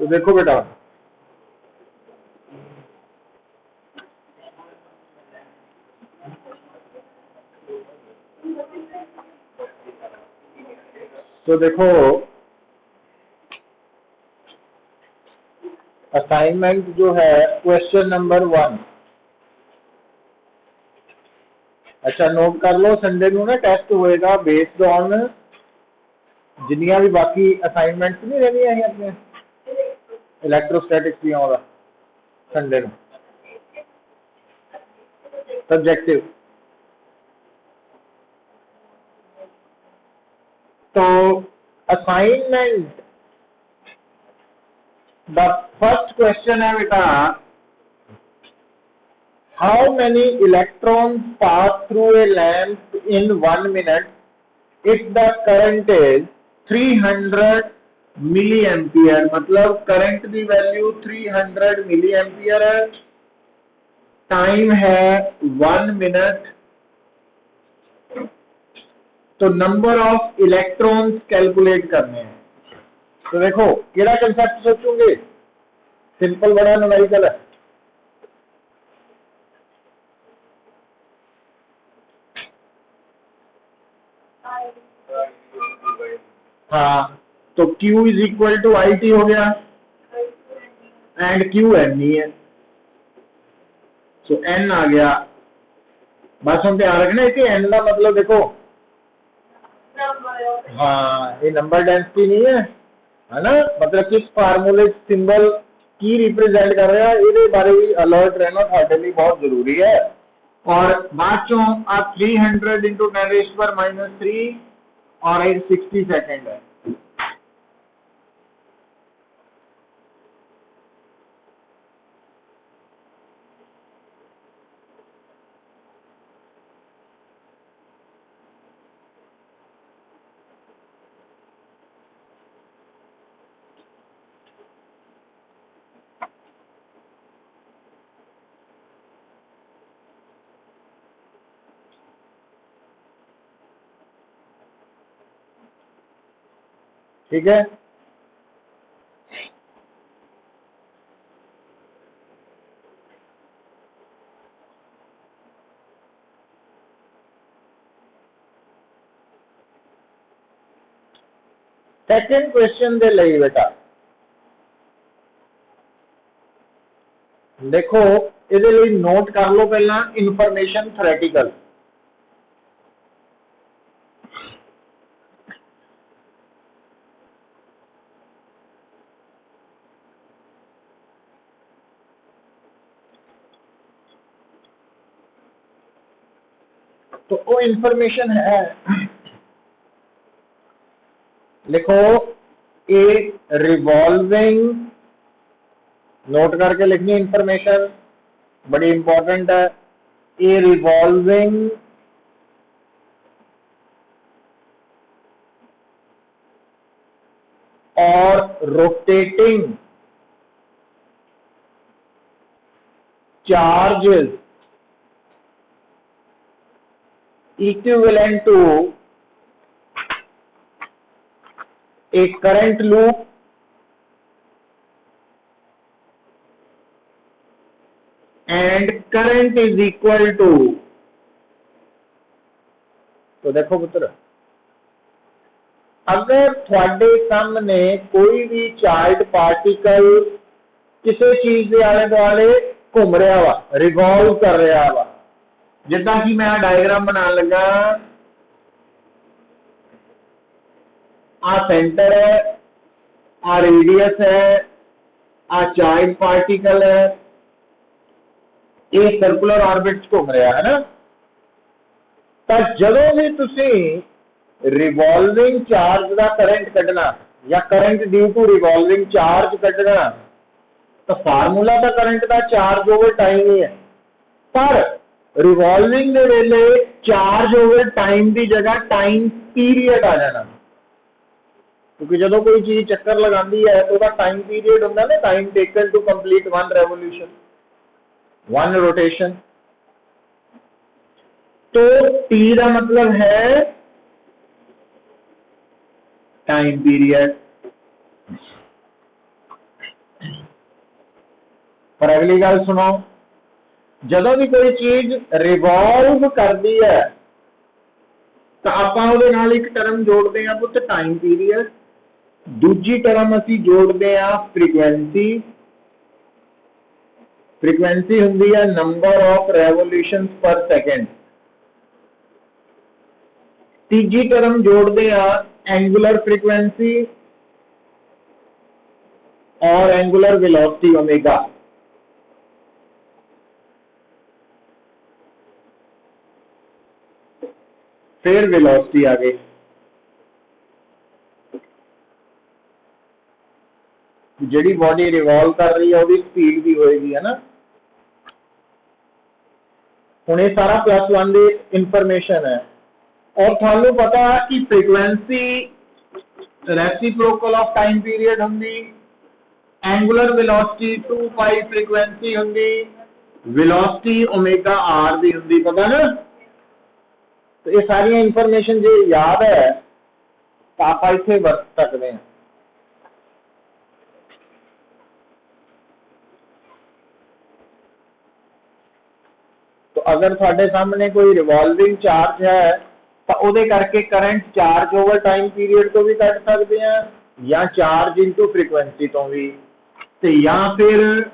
तो देखो बेटा, तो देखो असाइनमेंट जो है क्वेश्चन नंबर 1, अच्छा नोट कर लो, संडे ਨੂੰ ना टेस्ट होएगा बेस्ड ऑन जिन्नियां भी बाकी असाइनमेंट्स नहीं रहनियां हैं अपने इलेक्ट्रोस्टैटिक्स दियां वाला संडे ਨੂੰ सब्जेक्टिव। तो असाइनमेंट द फर्स्ट क्वेश्चन है बेटा, how many electrons pass through a lamp in 1 minute if the current is 300 milli ampere. मतलब करंट की वैल्यू 300 मिली एम्पियर है, टाइम है 1 मिनट, तो नंबर ऑफ इलेक्ट्रॉन्स कैलकुलेट करने हैं। तो देखो केड़ा कंसेप्ट सोचोगे, सिंपल बड़ा न्यूमेरिकल है। हाँ, तो Q is equal to I T हो गया एंड Q एन ही है, सो N आ गया। बस हम ध्यान रखना है एन का मतलब देखो, हाँ ये नंबर डेंसिटी नहीं है ना, मतलब किस फार्मूले सिंबल की रिप्रेजेंट कर रहा है, ये बारे भी अलर्ट रहना साडे लिए बहुत जरूरी है। और बाद चो आप 300 इंटू 10⁻³ और 60 सेकेंड है। ठीक है, सेकंड क्वेश्चन दे ਲਈ बेटा देखो, ਇਹਦੇ ਲਈ नोट कर लो पहला इन्फॉर्मेशन थ्योरेटिकल। तो वो इंफॉर्मेशन है, लिखो ए रिवॉल्विंग, नोट करके लिखनी इंफॉर्मेशन बड़ी इंपॉर्टेंट है, ए रिवॉल्विंग और rotating charges equivalent to a current loop and current is equal to, तो देखो पुत्र, अगर थोड़े सामने कोई भी चार्ज पार्टिकल किसी चीज के आले दुआले घूम रहा वा, रिवॉल्व कर रहा वा, जिदा कि मैं डायग्राम बना लगा, आ सेंटर है, आ रेडियस है, आ चार्ज पार्टिकल है, ये सर्कुलर ऑर्बिट घूम रहा है ना। तो जदों भी तुसी रिवॉल्विंग चार्ज का करंट कढ़ना या current due to revolving charge कढ़ना, तो फार्मूला तो करंट का चार्ज ओवर टाइम ही है, पर रिवॉल्विंग दे वेले चार्ज ओवर टाइम की जगह टाइम पीरियड आ जाना, क्योंकि जो कोई चीज चक्कर लगाती है तो टाइम पीरियड होता ना, time taken to complete 1 revolution 1 rotation. तो टी का मतलब है टाइम पीरियड, अगली गल सुनो, जदों भी कोई चीज रिवॉल्व करती है तो आपां उहदे नाल एक टर्म जोड़ते हैं पुत टाइम पीरियड, दूजी टर्म असी जोड़ते हैं फ्रीक्वेंसी। फ्रीक्वेंसी हुंदी है नंबर ऑफ रेवोल्यूशन पर सेकेंड। तीजी टर्म जोड़ते हैं एंगुलर फ्रीक्वेंसी और एंगुलर वेलोसिटी ओमेगा। फिर वेलोसिटी आ गई, जिहड़ी बॉडी रिवॉल्व कर रही है उसकी स्पीड भी होएगी, है ना। हुण ये सारा +1 दी इंफॉर्मेशन है। और थानू पता है कि frequency reciprocal of time period होंगी, एंगुलर वेलोसिटी 2 पाई फ्रीक्वेंसी होंगी, वेलोसिटी ओमेगा आर भी होंगी, पता ना। तो ये सारी इंफॉर्मेशन जो याद है तो आप इत्थे वरत सकते हैं। तो अगर थोड़े सामने कोई रिवॉल्विंग चार्ज है तो उहदे करके current charge over time period तो भी कट सकते हैं, या चार्ज इंटू फ्रीक्वेंसी तो भी, तो या फिर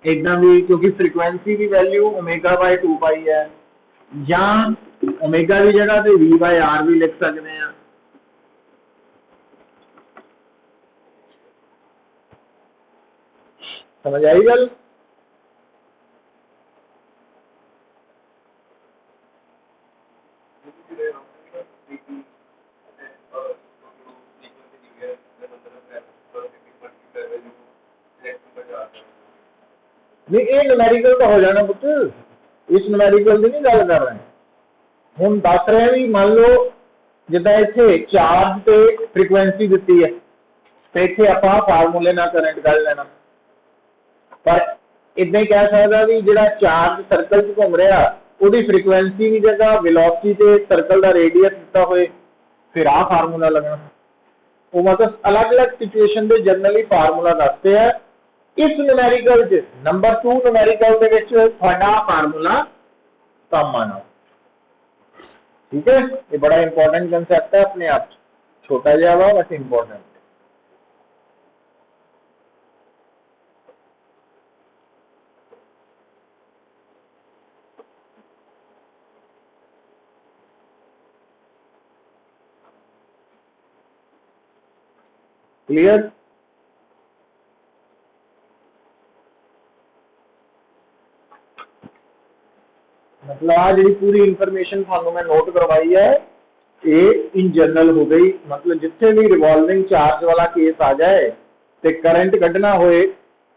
इदा भी, क्योंकि फ्रीक्वेंसी की वैल्यू ओमेगा बाय 2 पाई है, या ओमेगा की जगह पे V बाय आर भी लिख सकते हैं। समझ आई गल। नहीं ये न्यूमेरिकल तो हो जाना पुत, इस न्यूमेरिकल की नहीं गल कर रहे हैं। हम दस रहे भी मान लो जिदा इत्थे चार्ज ते फ्रीक्वेंसी दी है तो इत्थे आपां फार्मूले नाल करंट कढ लेना, पर इदां ही कह सकदा भी जिहड़ा चार्ज सर्कल च घूम रहा उसकी फ्रीक्वेंसी की जगह वेलोसिटी ते सर्कल का रेडियस दिता होए, फिर आ फार्मूला लगना। वो मतलब अलग अलग सिचुएशन के जनरली फार्मूला दसते हैं। इस न्यूमेरिकल च नंबर 2 न्यूमेरिकल दे विच तुहाडा फार्मूला काम आना। ठीक है, ये बड़ा इंपॉर्टेंट कंसेप्ट है, अपने आप छोटा जहा वा बट इंपॉर्टेंट। क्लियर। मतलब आ जी पूरी इंफॉर्मेशन थानू मैं नोट करवाई है ये इन जनरल हो गई। मतलब जिथे भी रिवॉल्विंग चार्ज वाला केस आ जाए तो करंट कढ़ना होए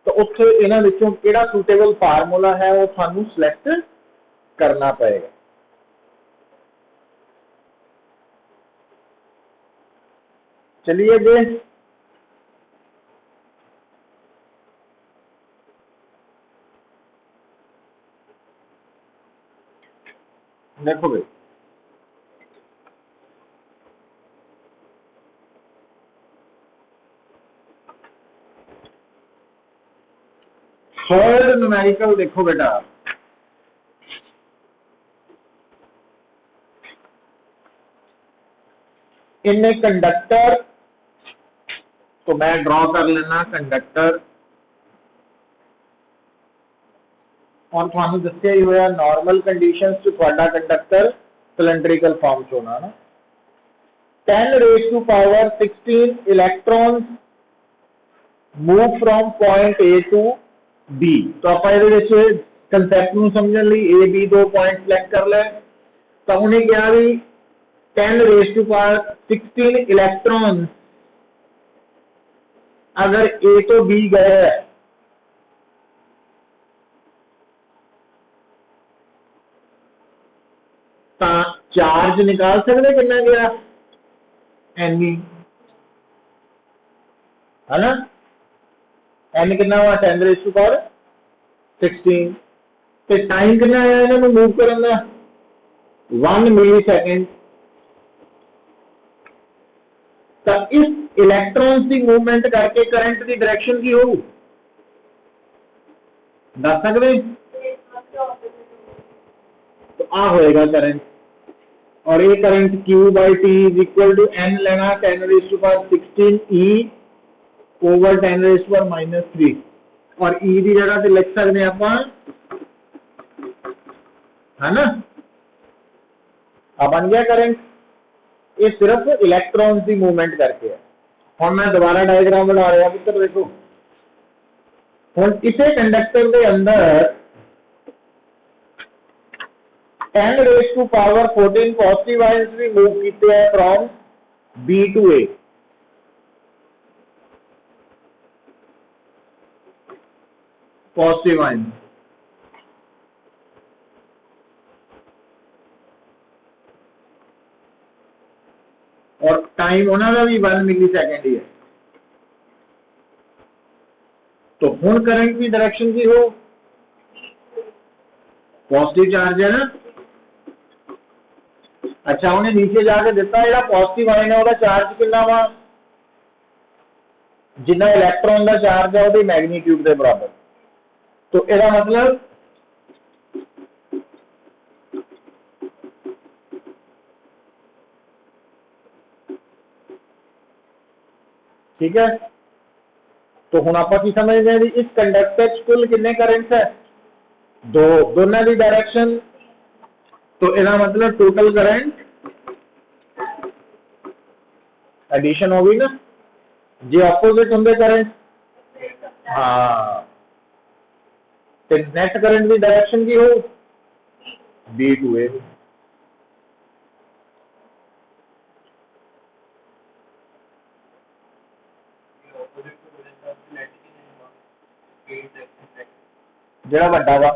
तो उत्थे इन्हां विचों किहड़ा सूटेबल फार्मूला है वो थानू सिलेक्ट करना पड़ेगा। चलिए अगे देखो भाई, थर्ड न्यूमेरिकल देखो बेटा, इनने कंडक्टर, तो मैं ड्रॉ कर लेना कंडक्टर, और थानू दस्सिया ही होया नॉर्मल कंडीशंस च तुहाडा कंडक्टर सिलेंड्रिकल फॉर्म च होना ना। 10⁻16 electrons move from point A to B. तो आप कंसैप्ट नूं समझण लई ए बी दो पॉइंट सिलेक्ट कर ले। तो उन्हें कहा भी 10⁻16 इलेक्ट्रॉन्स अगर ए तो बी गए तो चार्ज निकाल सकते कितना गया एन ई, है ना। एन कितना हुआ 10⁻16। तो टाइम कितना आया इन्होंने मूव करने का 1 मिली सेकेंड। तो इस इलैक्ट्रॉन्स की मूवमेंट करके करंट की डायरेक्शन की होगी दस सकते? तो आ होएगा करंट, और ये current Q by T is equal to N लेना 10⁻16 E ओवर 10⁻−3 और E की जगह से लिख सकते हैं आप, है ना। अब बन गया करंट, ये सिर्फ इलैक्ट्रॉन की मूवमेंट करके है। हम मैं दोबारा डायग्राम बना रहा पुत्र, देखो हम किसी कंडक्टर के अंदर 10⁻14 पॉजिटिव आयंस भी मूव किए हैं from B to A। Positive ions और टाइम उन्होंने भी 1 मिली सेकेंड ही है। तो हुण करंट की डायरेक्शन की हो, पॉजिटिव चार्ज है ना। अच्छा उन्हें नीचे जाके दिता है पॉजिटिव आयन है, चार्ज कितना वा, जिन्ना इलैक्ट्रॉन का चार्ज है वो मैग्नीट्यूड के बराबर। तो यदा मतलब ठीक है। तो हुण आप की समझते हैं इस कंडक्टर कुल कितने करंट है, दो, दोनों की डायरेक्शन। तो यदा मतलब टोटल करंट एडिशन हो गई ना, जे ऑपोजिट होंगे करंट, हाँ तो नेट करंट की डायरेक्शन की हो B टू A। जरा बड़ा वा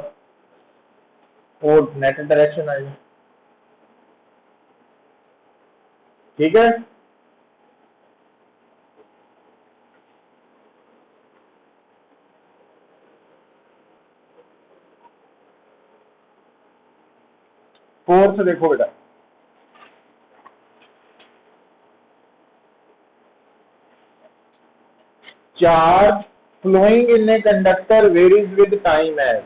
वो नेट डायरेक्शन आएगा, ठीक है। फोर्थ देखो बेटा, charge flowing in a conductor varies with time as.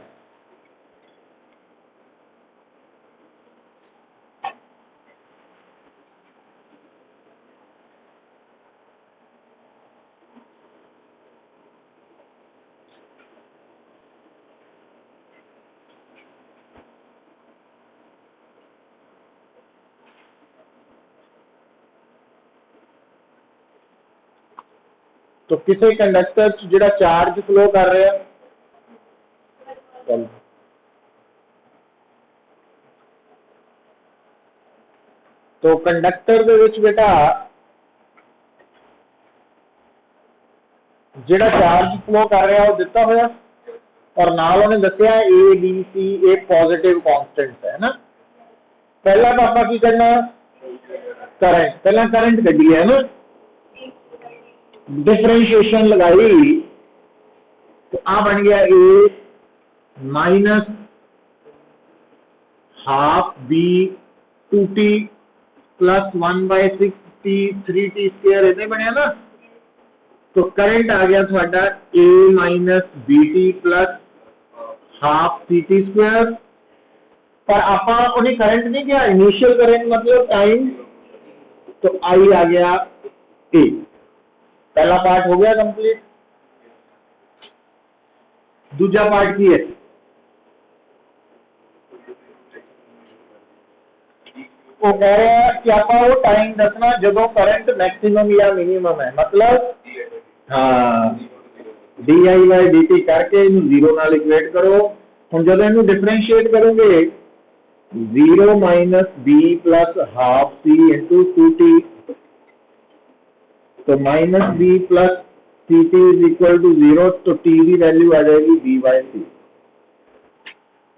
तो किसी कंडक्टर जो चार्ज फ्लो कर रहा है, चल तो कंडक्टर दे विच बेटा जो चार्ज फ्लो कर रहा है वो दिता होया, और नाल उन्हें दसिया ABC ए पॉजिटिव कॉन्स्टेंट है ना। पहला तो आप की करना करंट, पहला करंट कढ़ी है ना, डिफरेंशिएशन लगाई तो आ बन गया A minus half B 2T plus 1/6T 3T square इतने बनया ना। तो करंट आ गया थोड़ा A minus BT plus half CT square. पर आप उन्हें करंट नहीं किया, इनिशियल करंट मतलब टाइम, तो आई आ गया A। पहला पार्ट हो गया कंप्लीट। दूसरा पार्ट की है, वो कह रहे हैं कि आप वो टाइम दसना जो करंट मैक्सिमम या मिनिमम है, मतलब हाँ di/dt करके इन जीरो नाल इक्वेट करो। हम जब इन डिफरेंशिएट करोगे 0 minus B plus half C into 2T, तो minus B plus CT is equal to 0, तो T की वैल्यू आ जाएगी B/C।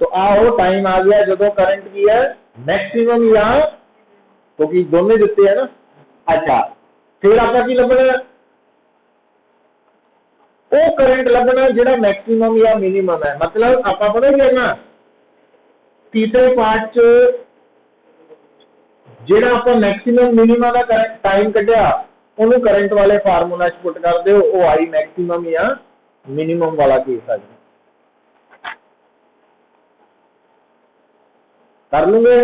तो आओ टाइम आ गया जो करंट की है मैक्सिमम या, क्योंकि तो दोनों दिते है ना। अच्छा फिर आपका की लभना, वो करंट लभना जो मैक्सिमम या मिनिमम है, मतलब आप पता क्या ना तीसरे पार्ट च जो आप मैक्सिमम मिनिमम का टाइम कढ़िया ਉਹਨੂੰ करंट वाले फार्मूला च पुट कर दो, वो आई मैक्सिमम या मिनिमम वाला केस आ जाए। कर लूंगे।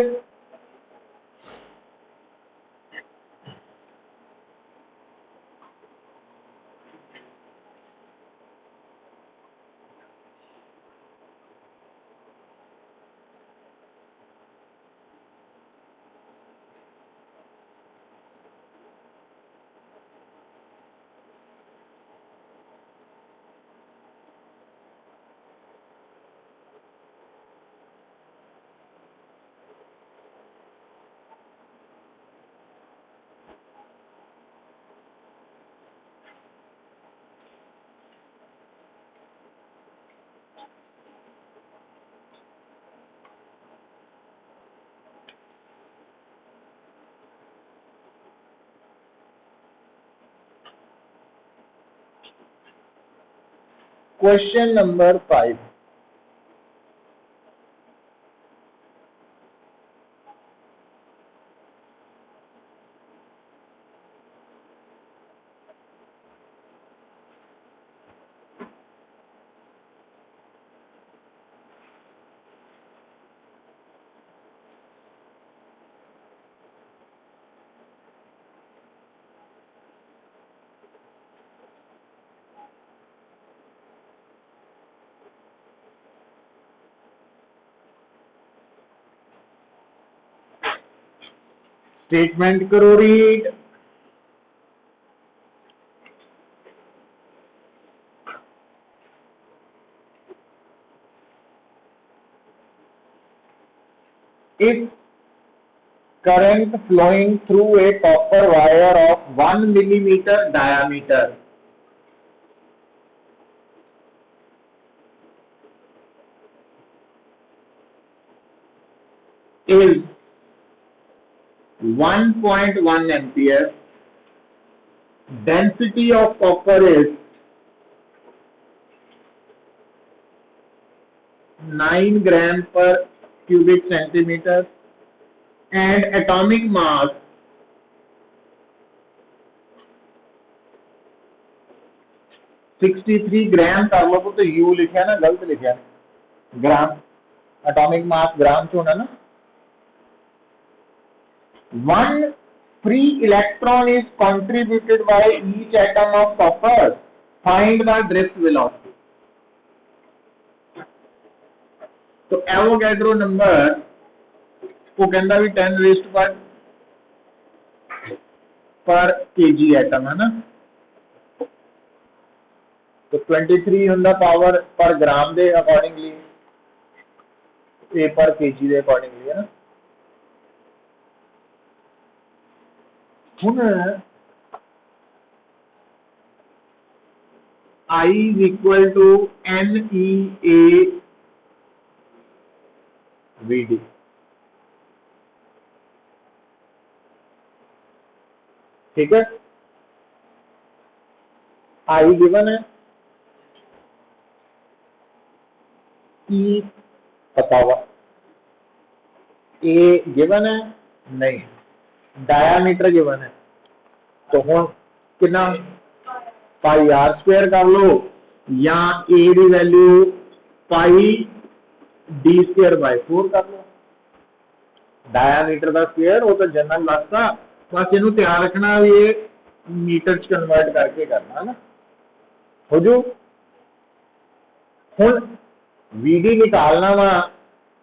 क्वेश्चन नंबर 5, स्टेटमेंट करो read. If current flowing through a copper wire of 1 millimeter diameter is 1.1 ampere, density of copper is 9 gram per cubic centimeter and atomic mass 63 ग्राम। कर लो तो you लिखा ना, गलत लिखा ग्राम, एटॉमिक मास ग्राम से होना ना। 1 free electron is contributed by each atom of copper. Find the drift velocity. तो एवोगैड्रो नंबर वो कहता भी 10 रेज़्ड पर केजी एटम है ना, तो 23 ਹੁੰਦਾ पावर पर ग्राम ਦੇ अकॉर्डिंगली, ए पर केजी ਦੇ अकॉर्डिंगली है ना। ਹੁਣ I is equal to NEA VD, ठीक है। I गिवन है, E पता हुआ, A गिवन है नहीं, डायामीटर गिवन है, तो हम कितना पाई आर स्क्वायर कर लो या ए की value pi D square by 4 कर लो। डायामीटर का स्क्वायर वो तो जनरल लगता, बस इनू ध्यान रखना भी ये मीटर च कन्वर्ट करके करना है ना। हो जू हुण वीडी निकालना वा,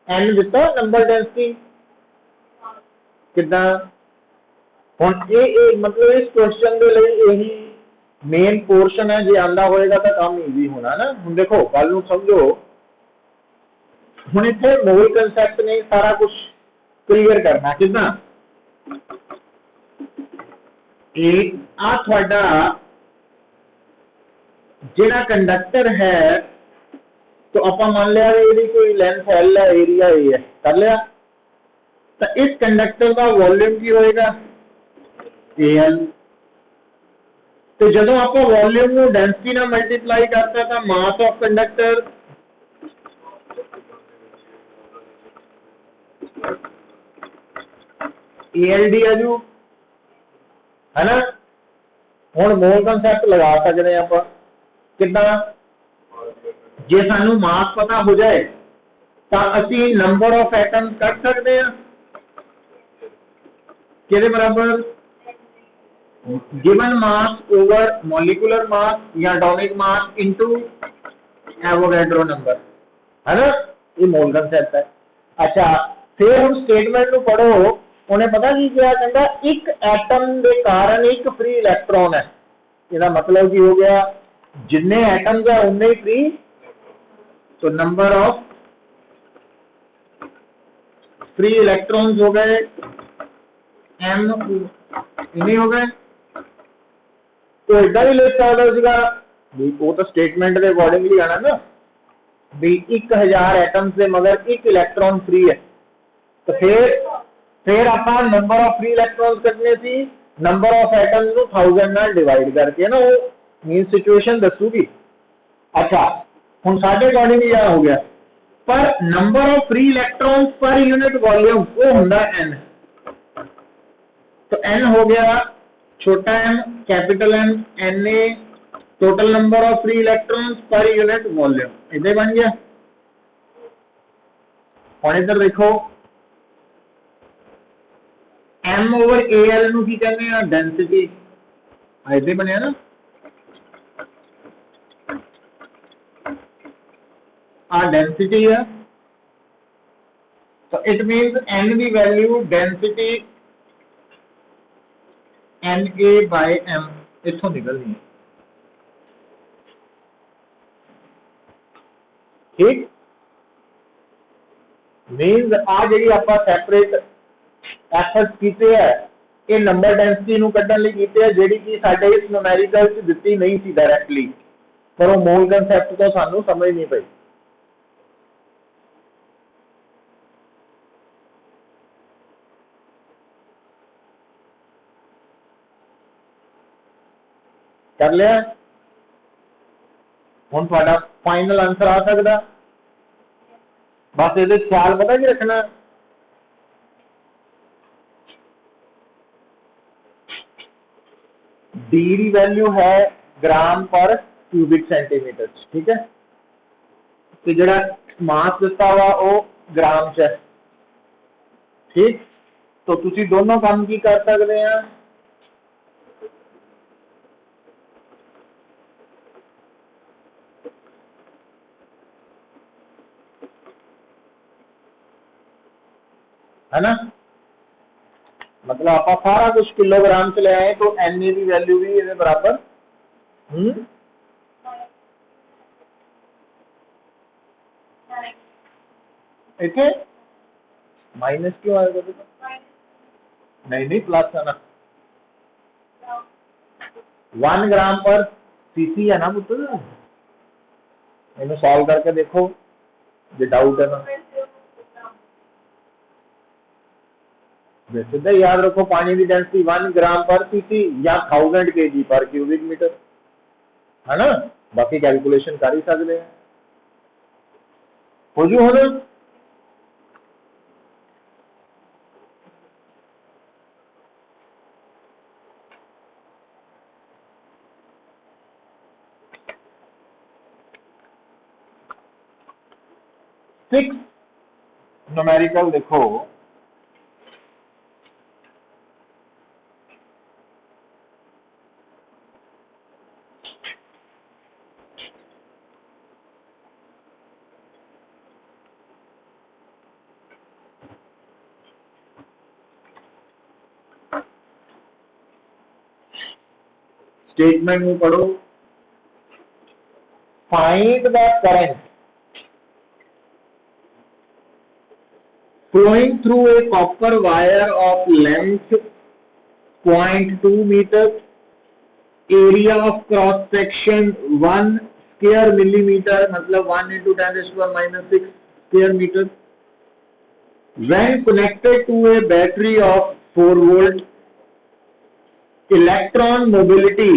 एन दिता नंबर डेंसिटी कितना, हुण ये मतलब इस क्वेश्चन के लिए यही मेन पोर्शन है, जो आंदा होएगा तो काम ईजी होना ना। हुण देखो गल नूं समझो, हुण इत्थे मोल कंसैप्ट ने सारा कुछ क्लियर करना कितना। एक आ थोड़ा जिहड़ा कंडक्टर है, तो आप मान लिया ये कोई लेंथ एल है, एरिया ए है, कर लिया, तो इस कंडक्टर का वॉल्यूम की होएगा एल। तो जो आप वॉल्यूम को डेंसिटी ना मल्टीप्लाई करता था mass of conductor L D आजू है ना, हुण मोल कंसैप्ट लगा सकते हैं आप कितना, जे सानू मास पता हो जाए तो असी नंबर ऑफ एटम्स कट सकते हैं किहदे बराबर, given mass over molecular mass या atomic mass into Avogadro number, है ना, ये मोल कंसैप्ट है। अच्छा फिर हम स्टेटमेंट नू पढ़ो, उन्हें पता की क्या कहता, एक एटम के कारण एक फ्री इलैक्ट्रॉन है, इसका मतलब की हो गया जिन्ने एटम्स है उन्ने ही फ्री, तो नंबर ऑफ फ्री इलेक्ट्रॉन्स हो गए एम, इन्हें हो गए। तो इदा भी लिख सकता भी, वो तो स्टेटमेंट के अकॉर्डिंगली आना ना भी 1000 एटम्स से मगर एक इलेक्ट्रॉन फ्री है, तो फिर आप नंबर ऑफ फ्री इलेक्ट्रॉन्स कटने सी नंबर ऑफ एटम्स को 1000 नाल डिवाइड करके ना वो मीन सिचुएशन दसूगी। अच्छा हुण साडे अकॉर्डिंगली क्या हो गया, पर number of free electrons per unit volume वो हुंदा n, तो n हो गया छोटा m capital M, Na total number of free electrons per unit volume, इधर बन गया। और इधर देखो m ओवर Al नू की कहते हैं डेंसिटी, इधर बनया ना, आ डेंसिटी है, तो इट मीन्स n की value density Na by m इथों निकलनी है, ठीक। मीन्स आ जी आप सैपरेट एफर्ट्स कीते है ये नंबर डेंसिटी नू कड्ढण लई कीते है, जिहड़ी कि साडे इस न्यूमेरिकल च दित्ती नहीं सी डायरैक्टली, पर वो मोल कंसैप्ट तो सानू समझ नहीं पई। कर लिया, हुण तुहाडा फाइनल आंसर आ सकदा, बस ये ख्याल पता की रखना, डी की वैल्यू है ग्राम पर क्यूबिक सेंटीमीटर, ठीक है, तो जड़ा मास दिता हुआ वो ग्राम च है, ठीक। तो तुसी दोनों काम की कर सकते हैं, है ना, मतलब आप सारा कुछ किलोग्राम च ले आए तो Na की वैल्यू भी ये बराबर, इतने माइनस क्यों आएगा, नहीं प्लस है ना, 1 ग्राम पर सीसी है ना पुत्र, इन्हें सॉल्व करके देखो जो डाउट है ना, सीधा याद रखो पानी की डेंसिटी 1 ग्राम पर सीसी या 1000 kg पर क्यूबिक मीटर, है ना, बाकी कैलकुलेशन कर ही सकते हैं, हो जू हो। सिक्स न्यूमेरिकल देखो, स्टेटमेंट में पढ़ो, find the current flowing through a copper wire of length 0.2 meters, area of cross section 1 square millimeter, मतलब 1 into 10 raised to the minus 6 square meter, when connected to a battery of 4 volt, electron mobility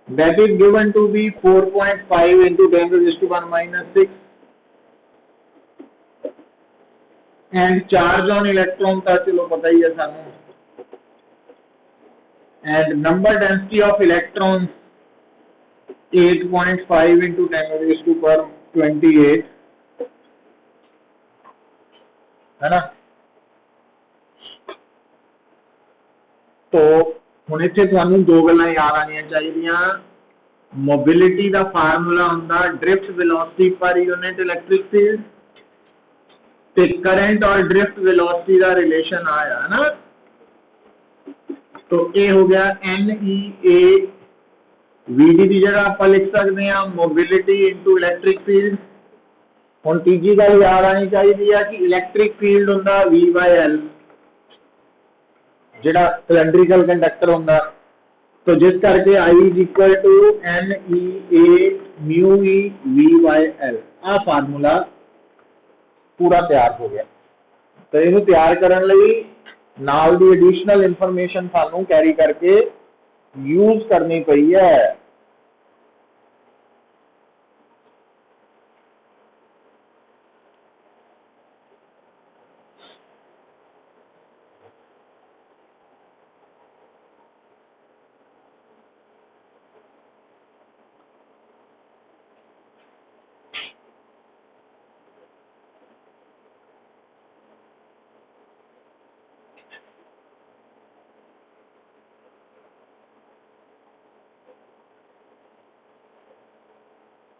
that is given to be 4.5 into 10 raised to 1 minus 6, and charge on electron का चलो पता ही है सानू, and number density of electrons 8.5 into 10⁻²⁰, है ना। तो हुण इत्थे तुहानू दो गल्लां याद आनियां चाहीदियां, मोबिलिटी का फार्मूला हुंदा drift velocity per unit electric field, ते करंट और ड्रिफ्ट वेलोसिटी का रिलेशन आया है ना। तो ये हो गया NEA, VD की जगह आप लिख सकते हैं मोबिलिटी इंटू इलैक्ट्रिक फील्ड। हुण तीजी गल याद आनी चाहिए कि इलैक्ट्रिक फील्ड हुंदा V/L, जिहड़ा सिलेंड्रिकल कंडक्टर हुंदा, तो जिस करके I is equal to NEA mu E V/L। आ फार्मूला पूरा तैयार हो गया। तो इनू तैयार करने लई नाल दी एडिशनल इंफॉर्मेशन सानू कैरी करके यूज करनी पई है।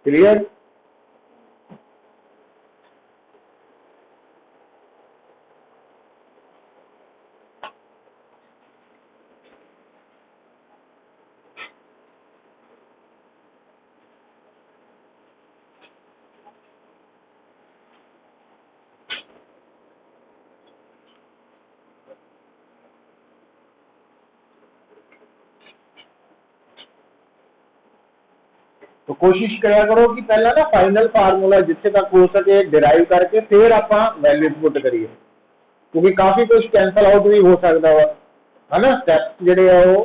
क्लियर? तो कोशिश करा करो कि पहला ना फाइनल फार्मूला जिथे तक हो सके डिराइव करके फिर आप वैल्यू पुट करिए, क्योंकि काफी कुछ कैंसल आउट भी हो सकता वा, है ना। स्टैप्स जिहड़े आ वो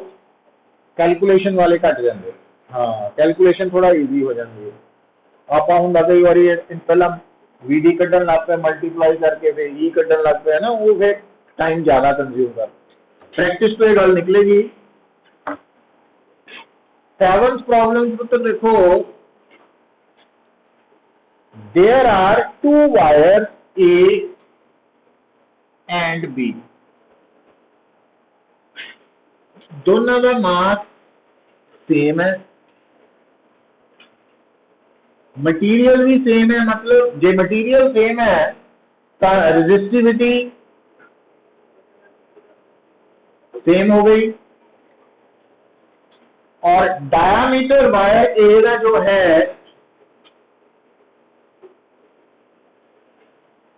कैलकुलेशन वाले घट जाते, हाँ कैलकुलेशन थोड़ा ईजी हो जाती है। आप हुंदा कई बारी पहला VD कड्ढन लग पे मल्टीप्लाई करके फिर E कड्ढन लग पे, है ना, वो फिर टाइम ज्यादा कंज्यूम कर। प्रैक्टिस तो ये गल निकलेगी। 7th प्रॉब्लम तो देखो, there are 2 wires A and B, दोनों का मास सेम है, मटीरियल भी सेम है। मतलब जे मटीरियल सेम है तो रेजिस्टिविटी सेम हो गई, और डायामीटर वायर ए का जो है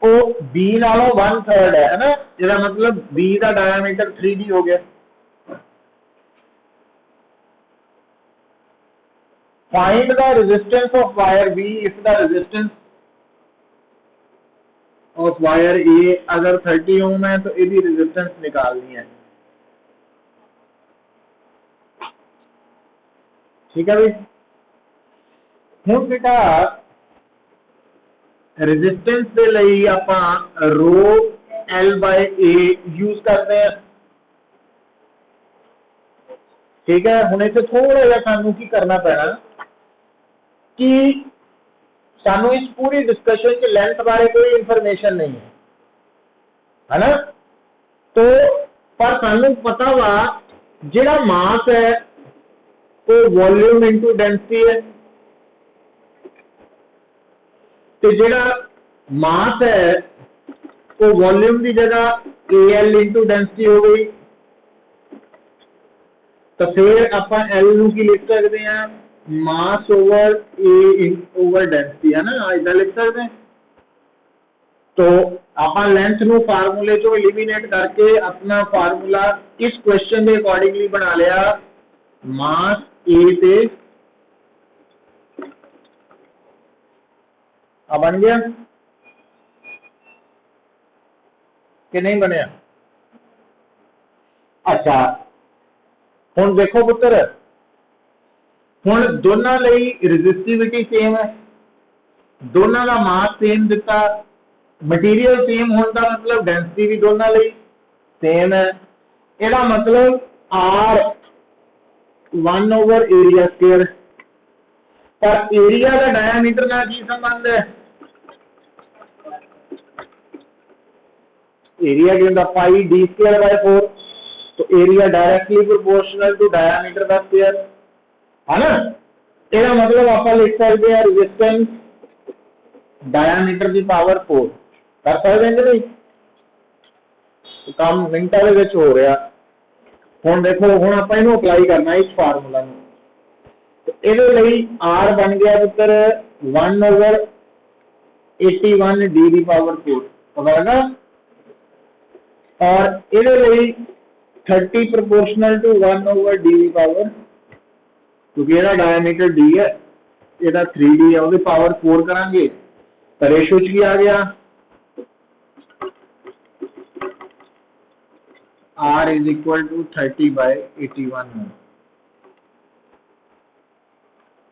वो B नालों 1/3 है ना, जिसका मतलब B का डायामीटर 3D हो गया। Find the resistance of wire B if the resistance of wire A अगर 30 ओम है तो इसकी रेजिस्टेंस निकालनी है। ठीक है भाई। हुण बेटा रेजिस्टेंस के लिए आपां रो L/A यूज करते हैं। ठीक है, हुण इत्थे थोड़ा जिहा सानू की करना पैना कि सानू इस पूरी डिस्कशन के लेंथ बारे कोई इंफॉर्मेशन नहीं है ना। तो पर सानू पता वा जिहड़ा मास है वो वॉल्यूम इंटू डेंसिटी है, तो जिहड़ा मास है वो वॉल्यूम की जगह AL इंटू डेंसिटी हो गई। तो फिर आप L नू की लिख सकते हैं, मास ओवर A ओवर डेंसिटी, है ना, इधर लिख सकते हैं। तो आप लेंथ नू फार्मूले चो एलिमिनेट करके अपना फार्मूला इस क्वेश्चन के अकॉर्डिंगली बना लिया, मास A ते बन गया कि नहीं बनया। अच्छा हुण देखो पुत्र, हुण दोनों लई रेजिस्टिविटी सेम है, दोनों का मास सेम दिता, मटीरियल सेम होने का मतलब डेंसिटी भी दोनों ਲਈ सेम है। ਇਹਦਾ मतलब R 1/area², पर एरिया का डायमीटर ना की संबंध है, एरिया की होता पाई d²/4, तो area directly proportional to diameter का स्क्वायर है ना। ਇਹਦਾ मतलब आप लिख सकते हैं रेजिस्टेंस डायमीटर की पावर 4 कर सकते हैं कि नहीं, तो काम मिनटा ਦੇ ਵਿੱਚ हो रहा। ਹੁਣ देखो ਹੁਣ ਆਪਾਂ ਇਹਨੂੰ ਅਪਲਾਈ ਕਰਨਾ ਇਸ ਫਾਰਮੂਲਾ ਨੂੰ, तो ਇਹਦੇ ਲਈ R बन गया पुत्र 1/81 d की पावर 4 पता लगा, और ਇਹਦੇ ਲਈ 30 प्रोपोर्शनल टू 1/d की पावर, क्योंकि ਇਹਦਾ डायमीटर d है, ਇਹਦਾ 3d है, ਉਹਦੀ पावर 4 करांगे तो रेशो च की आ गया R is equal to 30/81।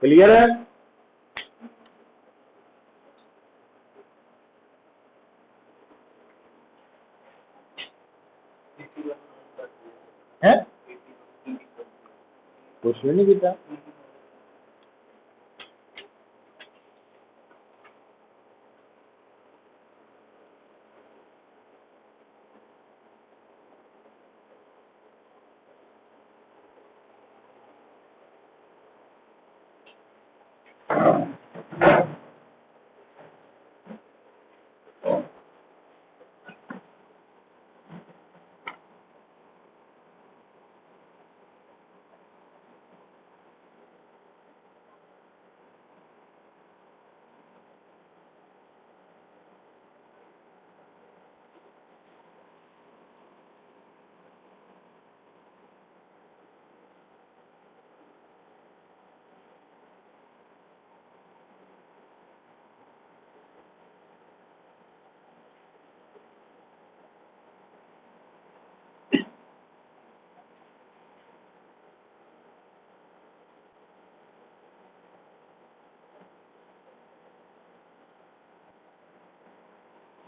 Clear है? कुछ भी नहीं किया।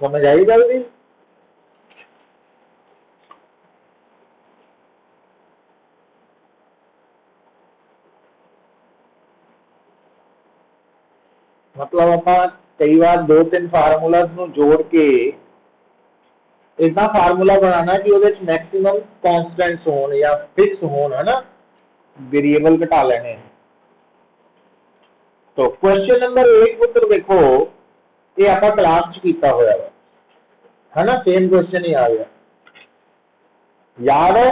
समझ आई जल्दी? मतलब आप कई बार 2-3 फार्मूला जोड़ के इतना फार्मूला बनाना कि मैक्सिमम कॉन्स्टेंट्स हो या फिक्स हो, है ना, वेरिएबल घटा लेने। तो क्वेश्चन नंबर 1 पुत्र देखो, ये आप क्लास च किया होया है ना, सेम क्वेश्चन ही आ गया। याद है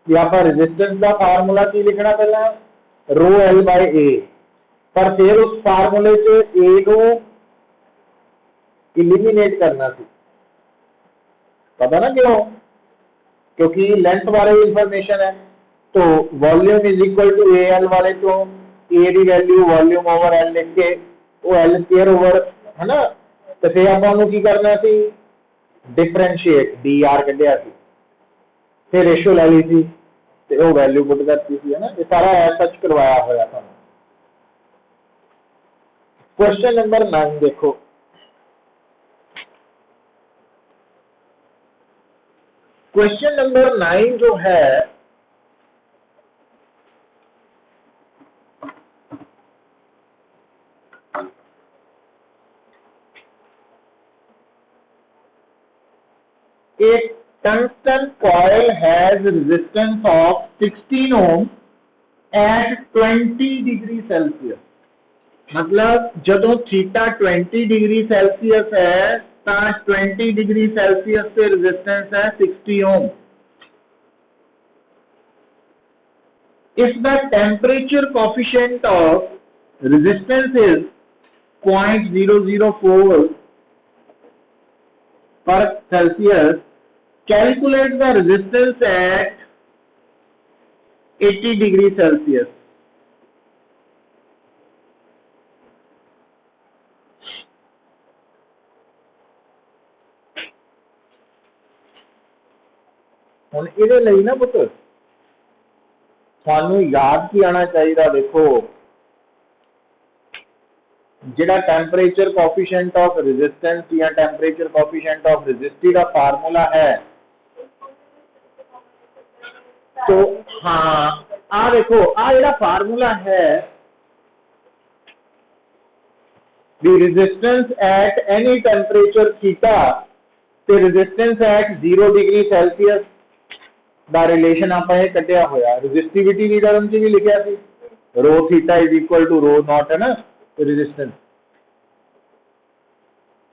कि आप रेजिस्टेंस का फार्मूला की लिखना, पहला ρL/A, पर फिर उस फार्मूले से A को इलिमिनेट करना थी, पता ना क्यों, क्योंकि लेंथ वाले इंफॉर्मेशन है, तो volume is equal to AL वाले तो A की वैल्यू वॉल्यूम ओवर L लिख के वो L² ओवर, है ना, तो फिर आपको की करना थी, डिफरेंशिएट dr कढ़िया सी, फिर रेशो लै ली थी, तो वो वैल्यू पुट करती थी, है ना। ये सारा सच करवाया हुआ था। क्वेश्चन नंबर 9 देखो, क्वेश्चन नंबर 9 जो है, एक tungsten coil has resistance of 16 ohm at 20 degree Celsius. मतलब जदों थीटा 20 डिग्री सेल्सियस है तो 20 डिग्री सेल्सियस से रेजिस्टेंस है 60 ohm। if the temperature coefficient of resistance is 0.004 per Celsius, calculate the resistance at 80 degree Celsius। ਹੁਣ ਇਹਦੇ ਲਈ ਨਾ ਪੁੱਤ ਸਾਨੂੰ याद की आना चाहिए, देखो जिहड़ा टेंपरेचर कोफिशिएंट ऑफ रेजिस्टेंस या टेंपरेचर कोफिशिएंट ऑफ रेजिस्टिव का फार्मूला है, तो हाँ आ देखो आ जिहड़ा फार्मूला है the resistance at any temperature theta ਤੇ resistance at 0 degree Celsius the relation ਆਪਾਂ ਇਹ ਕੱਢਿਆ ਹੋਇਆ resistivity ਦੀ ਟਰਮ 'ਚ ਵੀ ਲਿਖਿਆ ਸੀ rho theta is equal to rho naught है ना resistance।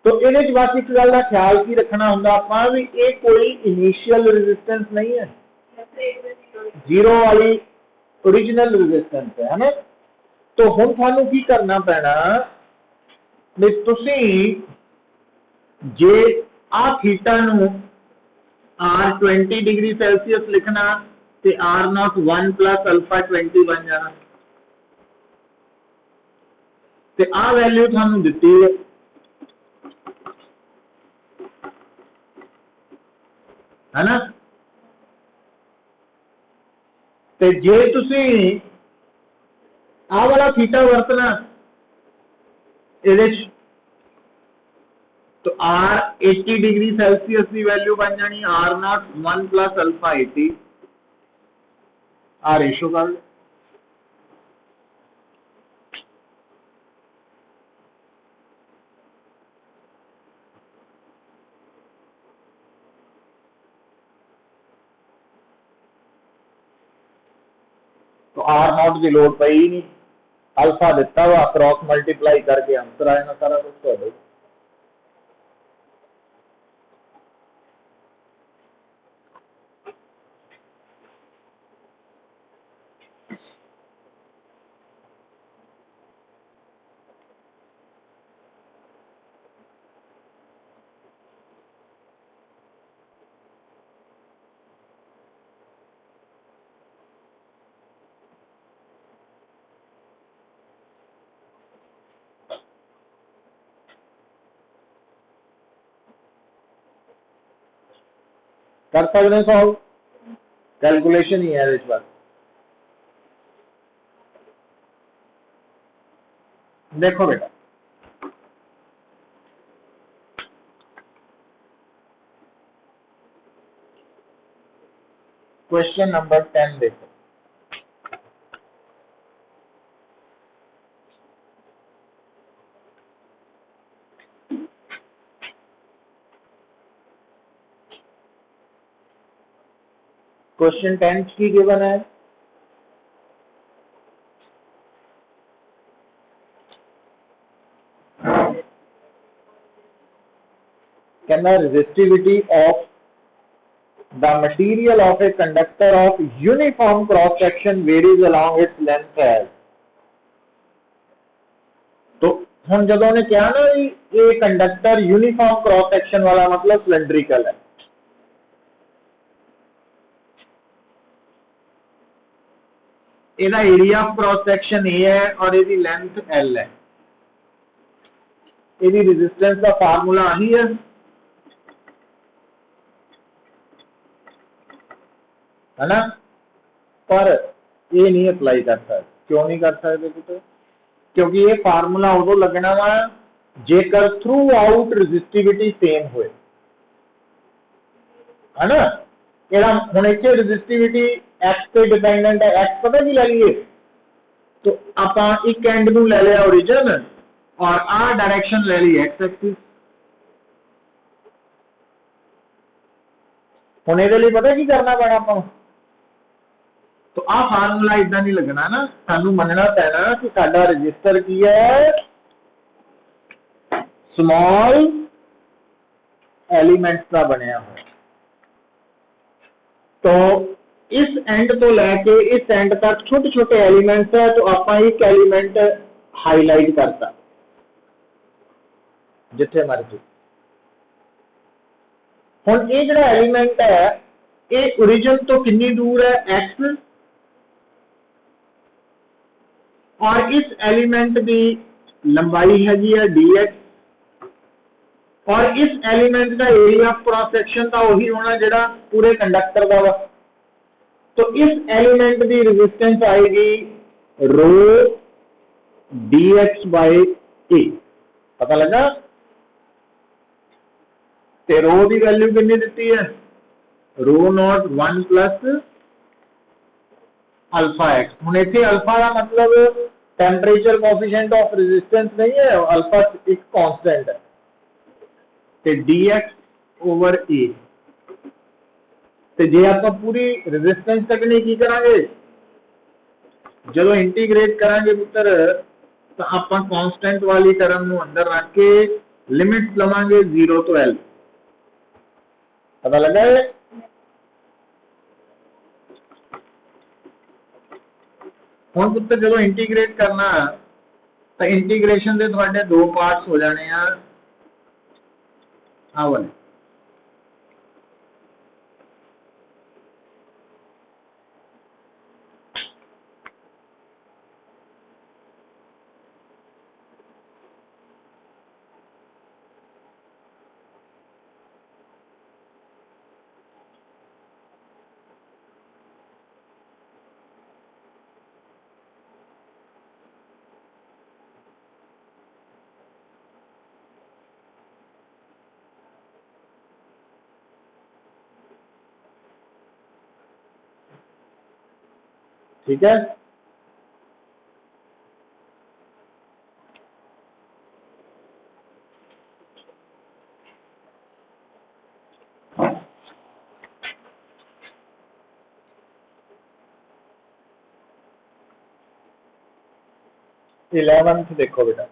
तो ਇਹਦੇ 'ਚ ਬਸ ਇੱਕ ਗੱਲ ਦਾ ਖਿਆਲ ਕੀ ਰੱਖਣਾ ਹੁੰਦਾ ਆਪਾਂ ਵੀ ਇਹ ਕੋਈ ਇਨੀਸ਼ੀਅਲ रेजिस्टेंस नहीं है, जीरो वाली ओरिजिनल रेजिस्टेंस है ना। तो हुण थानू की करना पैना भी तुसी जे आ थीटा नू R20 डिग्री सेल्सियस लिखना ते R0 1 प्लस अल्फा 20 बन जाना ते आ वैल्यू थानू दिती है ना। ते जे तुसी आ वाला थीटा वरतना तो R 80 डिग्री सेल्सियस की वैल्यू बन जानी R0 1 प्लस अल्फा 80 आ रेशो कर लो। तो R0 की लोड पई ही नहीं, अल्फा दिता हुआ क्रॉस मल्टीप्लाई करके आंसर आया ना सारा कुछ तो। कर सकते सॉल्व, कैलकुलेशन ही है इस बार। देखो बेटा क्वेश्चन नंबर 10 देखो, क्वेश्चन 10 की गिवन है कहना resistivity of the material of a conductor of uniform cross section varies along its length as। तो हम जब ने कहा ना ये कंडक्टर यूनिफॉर्म क्रॉस सेक्शन वाला मतलब सिलेंड्रिकल है, ਇਹਦਾ area of cross section A है और ਇਹਦੀ लेंथ एल है, ਇਹਦੀ रेजिस्टेंस का फार्मूला आही है ना। पर ये नहीं अप्लाई कर सकते, क्यों नहीं कर सकते बेटे, क्योंकि ये फार्मूला उदों लगना वा जेकर थ्रू आउट रेजिस्टिविटी सेम होए है ना। ਇਹਦਾ ਹੁਣ ਇੱਥੇ रेजिस्टिविटी एक्स पे डिपेंडेंट है, एक्स पता की ले लीए तो ਆਪਾਂ एक एंड ਨੂੰ ले लिया ओरिजिन और आ डायरेक्शन ले ली एक्स एक्सिस। ਹੁਣ ਇਹਦੇ ਲਈ पता की करना पैना ਆਪਾਂ, तो आ फार्मूला इदा नहीं लगना ना, सानू मनना पैना कि साडा रजिस्टर की है स्मॉल एलिमेंट्स का बनया हुआ। तो इस एंड तो लैके इस एंड तक छोटे छोटे एलिमेंट्स है, तो आप एक एलिमेंट हाईलाइट करता जिथे मर्जी। हुण ये जिहड़ा एलिमेंट है ये ओरिजिन तो कितनी दूर है एक्स, और इस एलिमेंट की लंबाई हैगी है dx, और इस एलिमेंट का एरिया ऑफ क्रॉस सेक्शन का वही होना जिहड़ा पूरे कंडक्टर का वा। तो इस एलिमेंट की रेजिस्टेंस आएगी रो dx बाय ए। पता लगा? ते रो की वैल्यू कितनी दी है? रो नॉट 1 प्लस अल्फा एक्स। हुण इत्थे अल्फा का मतलब टेंपरेचर कोएफिशिएंट ऑफ रेजिस्टेंस नहीं है, अल्फा एक कांस्टेंट है। ते डी एक्स ओवर ए। ते जे आप पूरी रेजिस्टेंस कढनी की करांगे, जो इंटीग्रेट करांगे पुत्र, तो आप कांस्टेंट वाली टर्म नूं अंदर रख के लिमिट्स लवांगे 0 तो L। पता लगा है? हुण पुत्र जो इंटीग्रेट करना तो इंटीग्रेशन के थोड़े दो पार्ट्स हो जाने आ वाले। ठीक है? इलेवेंथ देखो बेटा,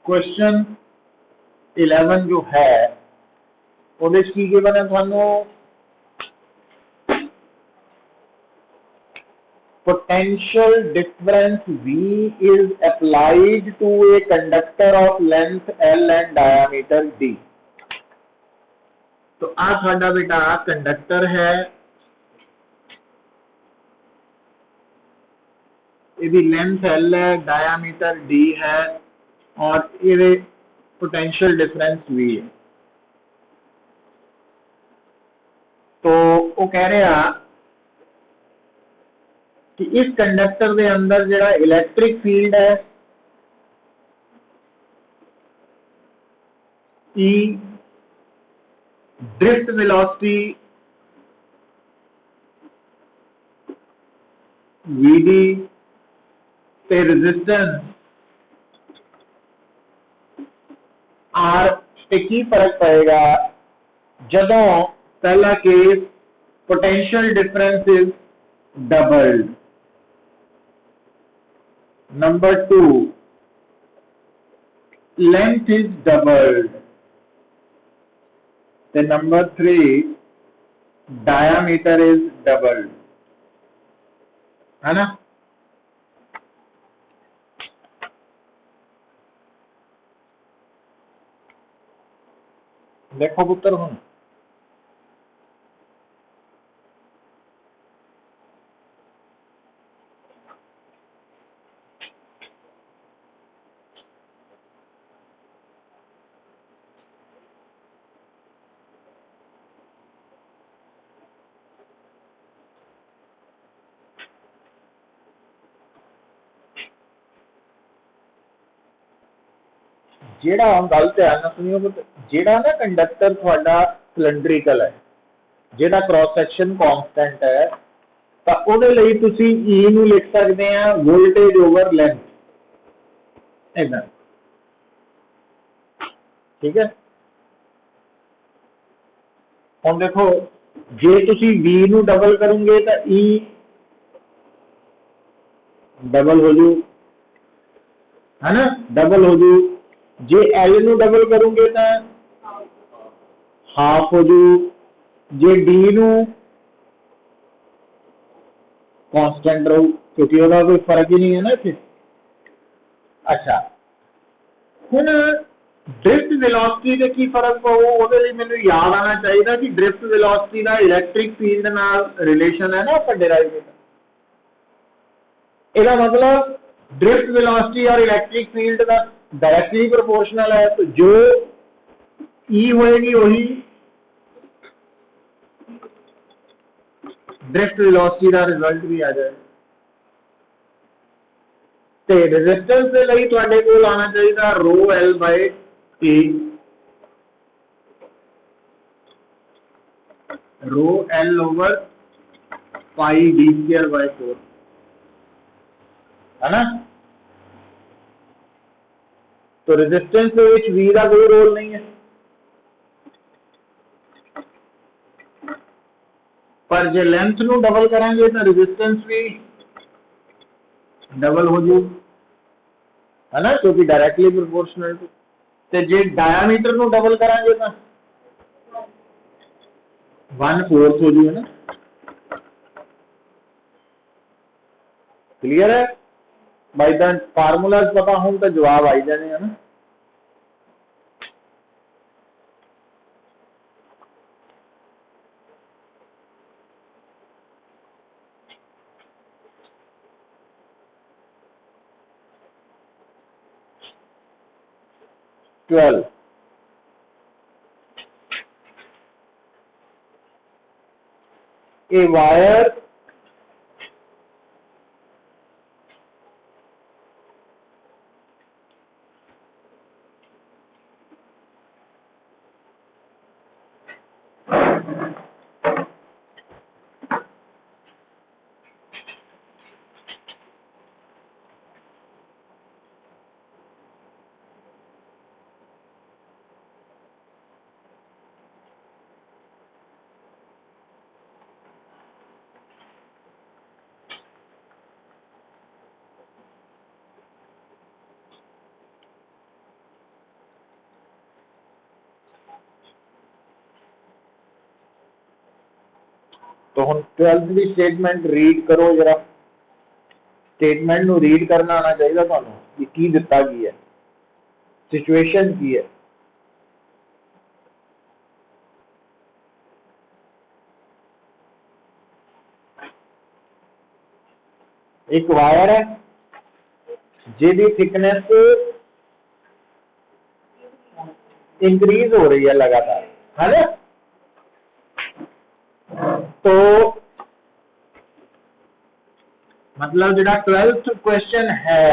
क्वेश्चन 11 जो है ਉਹਦੇ ਕੀ गिवन है ਤੁਹਾਨੂੰ? Potential difference V is applied to a conductor of length L and diameter D। तो आ साडा बेटा कंडक्टर है, इसकी लेंथ L है, डायामीटर D है और ये पोटेंशियल डिफरेंस V है। तो वो कह रहा कि इस कंडक्टर के अंदर जो इलैक्ट्रिक फील्ड है E, ड्रिफ्ट वेलोसिटी Vd ते रेजिस्टेंस R से की फर्क पड़ेगा जदों पहला case potential difference is doubled, number 2 length is doubled, ते नंबर 3 डायामीटर इज डबल्ड, है ना? देखो पुत्र हूं जेड़ा गल ध्यान नाल सुनियो पुत्र, जेड़ा ना कंडक्टर थोड़ा सिलेंड्रिकल है, जेड़ा क्रॉस सेक्शन कांस्टेंट है, तो ਉਹਦੇ ਲਈ ਤੁਸੀਂ E ਨੂੰ ਲਿਖ ਸਕਦੇ ਆ वोल्टेज ओवर लेंथ, ऐसा। ठीक है? हम देखो जे तुसी V ਨੂੰ डबल करोगे तो E डबल हो जू, है ना? डबल हो जू। जे L ਨੂੰ डबल करोगे तो हाफ हो जू, जे D ਨੂੰ कांस्टेंट रहू क्योंकि ਉਹਦਾ कोई फर्क ही नहीं है ना इत्थे। अच्छा हुण ड्रिफ्ट वेलोसिटी दे की फर्क पाऊ, ਉਹਦੇ ਲਈ ਮੈਨੂੰ याद आना चाहिए कि ड्रिफ्ट वेलोसिटी का इलैक्ट्रिक फील्ड नाल रिलेशन है ना, ਆਪਾਂ डिराइव ਕੀਤਾ। ਇਹਦਾ मतलब ड्रिफ्ट वेलोसिटी और इलेक्ट्रिक फील्ड का डायरेक्टली प्रोपोर्शनल है, तो जो ई होएगी वही ड्रिफ्ट वेलोसिटी का रिजल्ट भी आ जाए। तो रेजिस्टेंस के लिए तुहाडे कोल आना चाहिए rho L by A, rho L over pi D square by 4, है ना। तो रेजिस्टेंस के वी का कोई रोल नहीं है, पर जो लेंथ नू डबल करांगे तो रेजिस्टेंस भी डबल हो जाएगी, है ना, क्योंकि डायरेक्टली प्रोपोर्शनल टू। तो जे डायामीटर नू डबल करांगे तो 1/4 हो जाएगी ना। क्लियर है, बाई द फार्मूला पता हो तो जवाब आई जाने, है ना। ट्वेल्व, ए वायर तो हम 12th की स्टेटमेंट रीड करो जरा। स्टेटमेंट नू रीड करना आना चाहिए तुहानू कि की दिता की है, सिचुएशन की है। एक वायर है जिहदी थिकनेस इंक्रीज हो रही है लगातार, है ना। तो मतलब जो 12th क्वेश्चन है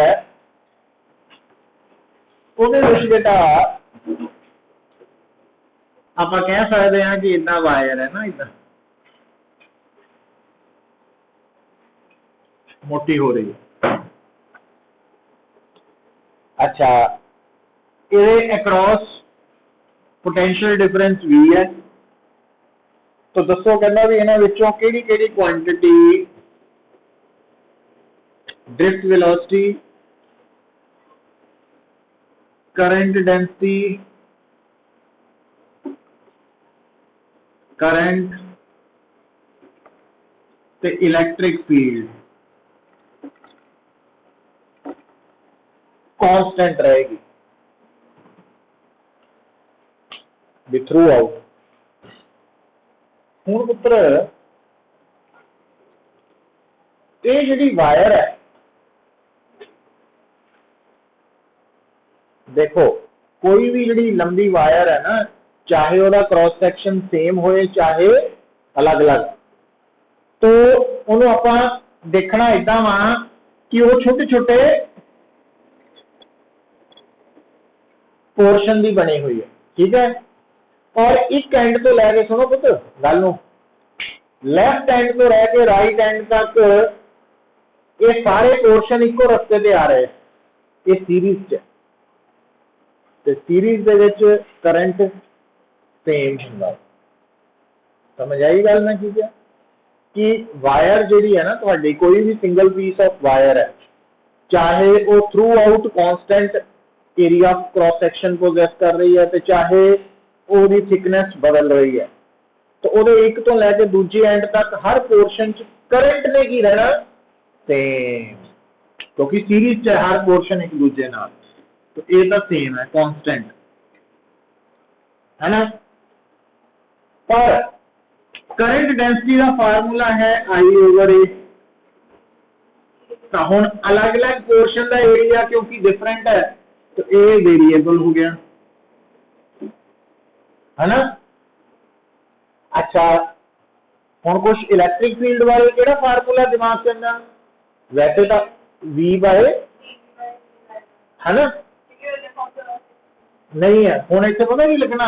ਉਹਦੇ ਵਿੱਚ बेटा आप कह सकते हैं कि इतना वायर है ना, इतना मोटी हो रही है। अच्छा, ये अक्रॉस पोटेंशियल डिफरेंस वी है, तो दसो कहना भी इन्हां विचों किहड़ी quantity drift velocity, current density, current ते इलेक्ट्रिक फील्ड कांस्टेंट रहेगी भी थ्रू आउट। हुण पुत्र ये जिहड़ी वायर है, देखो कोई भी जिहड़ी लंबी वायर है ना, चाहे वह क्रॉस सैक्शन सेम होए चाहे अलग अलग, तो उन्होंने आप देखना इदा वा कि वो छोटे छोटे पोर्शन की बनी हुई है, ठीक है। और एक एंड तो लैके सुनो पुत्र गल नूं, लैफ्ट एंड तो रह के राइट एंड तक ये सारे पोर्शन इको रस्ते पे आ रहे हैं, ये सीरीज च, सीरीज दे विच करंट सेम हुंदा। समझ आई गल मैं की क्या, कि वायर जिहड़ी है ना तुहाडी, कोई भी सिंगल पीस ऑफ वायर है, चाहे वो throughout constant area of cross section possess कर रही है, तो चाहे ओदी थिकनेस बदल रही है, तो ओदे एक तो लैके दूजे एंड तक हर पोर्शन च करंट ने की रहना सेम, क्योंकि सीरीज च हर पोर्शन एक दूजे नाल, तो ये तो सेम है, कांस्टेंट, है ना। पर करंट डेंसिटी का फार्मूला है आई ओवर ए, तो हुण अलग अलग पोर्शन का एरिया क्योंकि डिफरेंट है तो ये वेरिएबल हो गया है ना। अच्छा हुण कुछ इलैक्ट्रिक फील्ड बारे किहड़ा फार्मूला दिमाग च आंदा, वैसे तो V बाय है ना नहीं है, हुण इत्थे पता नहीं लिखना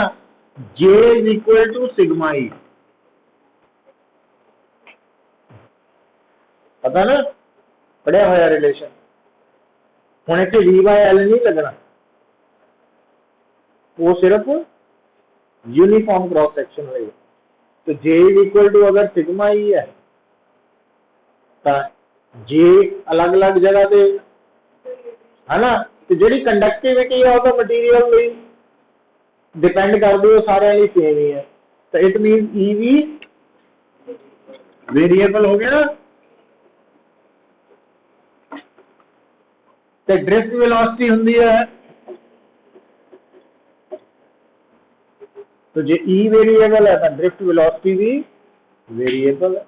J is equal to sigma E, पता ना पढ़िया होया रिलेशन। हुण इत्थे V बाय L नहीं लगना, वो सिर्फ यूनिफॉर्म क्रॉस सेक्शन है। तो J इज इक्वल टू अगर सिग्मा ई है तो J अलग अलग जगह पे है ना, तो जी कंडक्टिविटी है वो मटीरियल डिपेंड करती है, सारे लिए सेम ही है। तो इट मीन ई भी वेरिएबल हो गया। तो ड्रिफ्ट वेलोसिटी होंगी है, तो जो ई वेरिएबल है तो ड्रिफ्ट वेलोसिटी भी वेरिएबल है।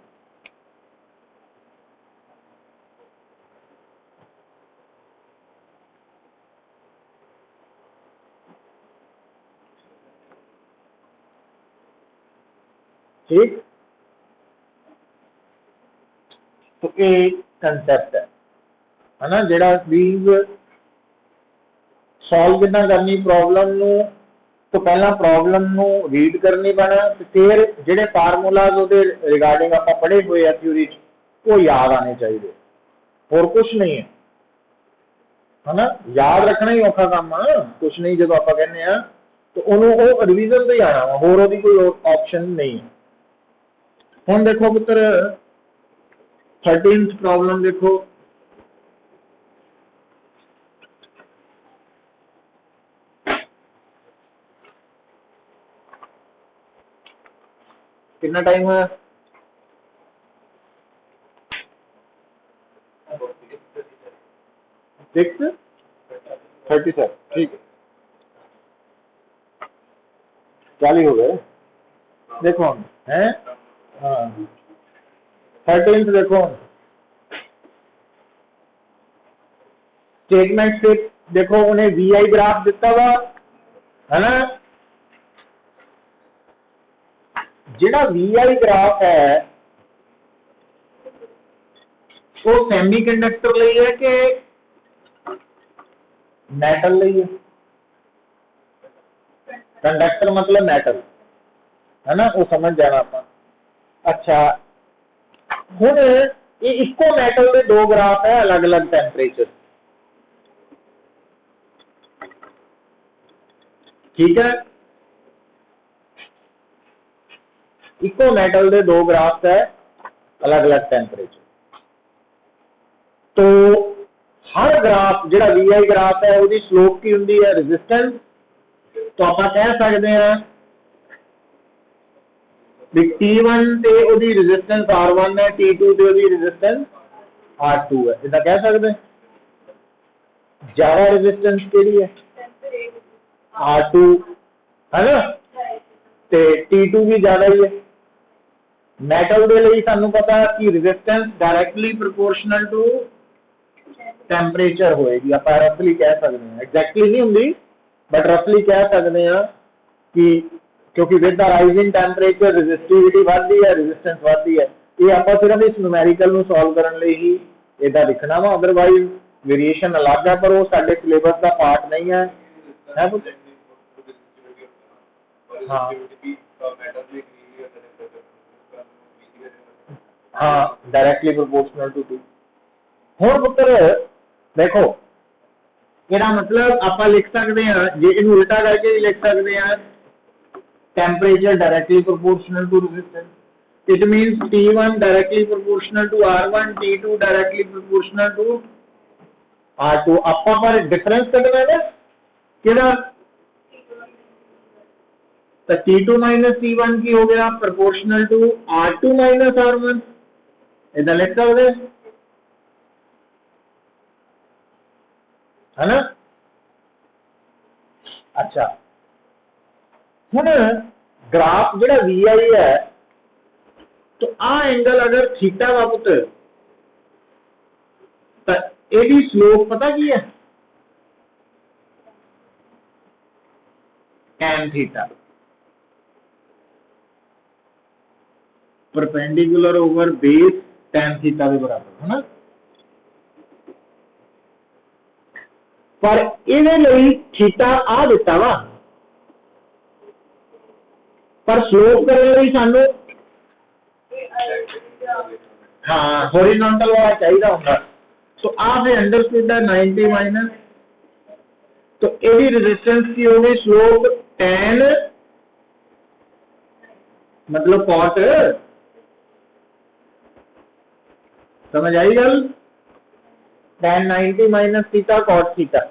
ठीक, तो ये कंसेप्ट है ना, जेड़ा प्लीज सॉल्व कितना करनी प्रॉब्लम नु, तो पहला प्रॉब्लम नु रीड करनी पैना, फिर जेडे फार्मूलाज उहदे रिगार्डिंग आप पढ़े हुए हैं थ्योरी वो याद आने चाहिए, और कुछ नहीं है ना। याद रखना ही औखा काम है, कुछ नहीं जो आप कहने हैं तो उन्होंने रिवीजन से ही आना वा, होर ओहदी कोई ऑप्शन नहीं है। हुण देखो पुत्र 13th प्रॉब्लम देखो, कितना टाइम है 6:37, ठीक है 40 हो गए। देखो है हाँ 13th देखो स्टेटमेंट से देखो, उन्हें वी आई ग्राफ दिता हुआ है ना, जिहड़ा वी आई ग्राफ है वो सेमी कंडक्टर लिए है कि मेटल लिए, कंडक्टर मतलब मेटल है ना, वो समझ जाना आप। अच्छा हुण ये इको मेटल के दो ग्राफ है अलग अलग टेंपरेचर, ठीक है, इको मेटल के दो ग्राफ है अलग अलग टेंपरेचर। तो हर ग्राफ जो वी आई ग्राफ है उसकी स्लोप की होंगी है रेजिस्टेंस, तो आप कह सकते हैं भी T1 से उसकी रेजिस्टेंस R1 है, T2 से उसकी रेजिस्टेंस R2 है, इतना कह सकते हैं। ज्यादा रेजिस्टेंस केड़ी है R2 है ना, ते T2 भी ज्यादा ही है। मैटल के लिए सानू पता कि resistance directly proportional to temperature होएगी, आप रफली कह सकते हैं, एग्जैक्टली नहीं होंगी बट रफली कह सकते हैं कि क्योंकि with the rising temperature resistivity बढ़ती है, रेजिस्टेंस बढ़ती है। ये आप सिर्फ इस न्यूमेरिकल ਨੂੰ सॉल्व करने लिए ही इदा दिखना वा, अदरवाइज वेरिएशन अलग है पर वो साडे सिलेबस का पार्ट नहीं है कुछ। हाँ हाँ डायरेक्टली प्रोपोर्शनल टू 2। हुण पुत्र देखो ਇਹਦਾ मतलब आप लिख सकते हैं, जे इनू उल्टा करके भी लिख सकते हैं temperature directly proportional to resistance, it means T1 directly proportional to R1, T2 directly proportional to R2। आपा पर डिफरेंस कटना है किहड़ा, तो T2 माइनस T1 की हो गया proportional to R2 minus R1, इधर लिख सकते है ना। अच्छा हुण ग्राफ जो वी आई है, तो आ एंगल अगर थीटा वा पुत्र तो यदी स्लोप पता की है tan theta perpendicular over base tan theta के बराबर है ना। पर ये थीटा आ दिता वा पर स्लोप करने लिए सानू हाँ हॉरिजॉन्टल वाला चाहिए होगा। तो आप अंडरस्टूड है 90 माइनस तो यदि रेजिस्टेंस की होगी स्लोप tan मतलब कॉट समझ आई गल tan 90 minus theta cot theta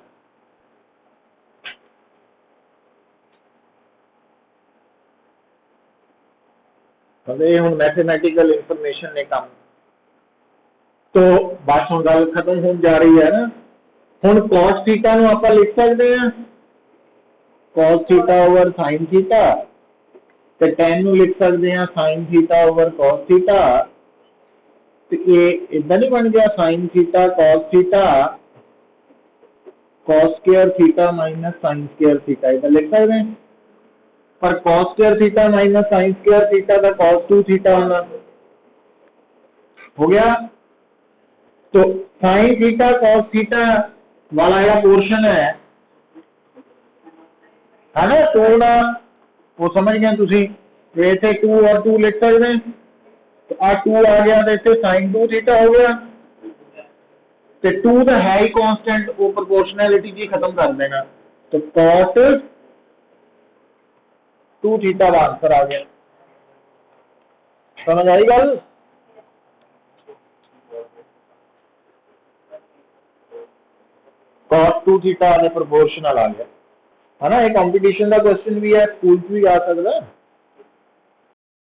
हम मैथमेटिकल इंफॉर्मेशन ने काम तो बस हम गल खत्म हो जा रही है ना। हम cos थीटा नु आप लिख सकते हैं cos theta over sin theta ते tan नु लिख सकते हैं sin theta over cos theta तो ये इदा नहीं बन गया sin theta cos square theta minus sin square theta इधर लिख सकते हैं। पर cos square theta minus sin square theta का cos 2 थीटा होना हो गया। तो sin थीटा cos थीटा वाला यह पोर्शन है ना थोड़ा वो समझ गए तुसी इतने 2 और 2 लिख सकते हैं तो आ 2 आ गया तो इतने sin 2 थीटा हो गया तो 2 तो है ही कांस्टेंट वो प्रोपोर्शनैलिटी जी खत्म कर देना तो cos 2 थीटा का आंसर आ गया। समझ आई गल cos 2 थीटा ने प्रोपोर्शनल आ गया है ना। ये कंपटीशन का क्वेश्चन भी है स्कूल भी आ सकता है।